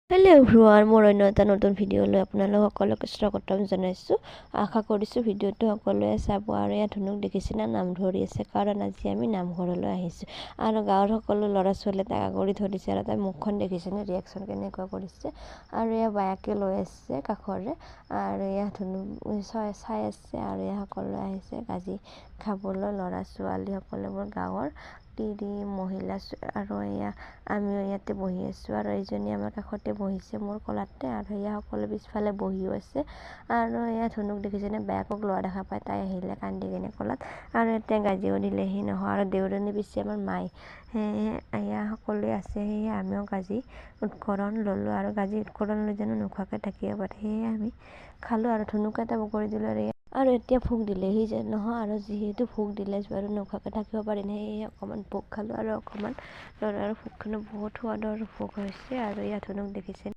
Hello' everyone, মোৰ অন্য এটা নতুন ভিডিঅ'লৈ আপোনালোক সকলোকে স্বাগতম জনাইছোঁ। আশা কৰিছোঁ ভিডিঅ'টো সকলোৱে চাব। আৰু ইয়াত ধুনুক দেখিছেনে নাম ধৰি আছে, কাৰণ আজি আমি নামঘৰলৈ আহিছোঁ। আৰু গাঁৱৰ সকলো ল'ৰা ছোৱালীয়ে তাক কৰি ধৰিছে। আৰু তাই মুখখন দেখিছেনে ৰিয়েকশ্যন কেনেকুৱা কৰিছে। আৰু এয়া বায়েকে লৈ আছে কাষৰে, আৰু এয়া ধুনু চাই আছে। আৰু এয়া সকলোৱে আহিছে গাজি খাবলৈ, ল'ৰা ছোৱালী সকলোবোৰ গাঁৱৰ তিৰি মহিলা। আৰু এয়া আমিও ইয়াতে বহি আছোঁ। আৰু এইজনী আমাৰ কাষতে বহিছে মোৰ কোলাতে। আৰু এয়া সকলো পিছফালে বহিও আছে। আৰু এয়া ধুনুক দেখিছেনে বায়েকক লোৱা দেখা পায়, তাই আহিলে কান্দি কিনে কোলাত। আৰু এতিয়া গাজিও দিলেহি নহয়। আৰু দেউৰণি পিছে আমাৰ মাই, সেয়ে এয়া সকলোৱে আছে। সেয়ে আমিও গাজি উৎকৰণ ল'লোঁ। আৰু গাজি উৎকৰণ লৈ জানো নোখোৱাকৈ থাকিব পাৰে, সেয়ে আমি খালোঁ। আৰু ধুনুক এটা কৰি দিলোঁ। আৰু এতিয়া ভোক দিলেহি যে নহয়, আৰু যিহেতু ভোক দিলে বাৰু নোখোৱাকৈ থাকিব পাৰি নে, সেয়ে অকণমান ভোগ খালোঁ। আৰু অকণমান ল'ৰাৰ ভোগখনো বহুত সোৱাদৰ ভোগ হৈছে। আৰু ইয়াত ধুনুক দেখিছে।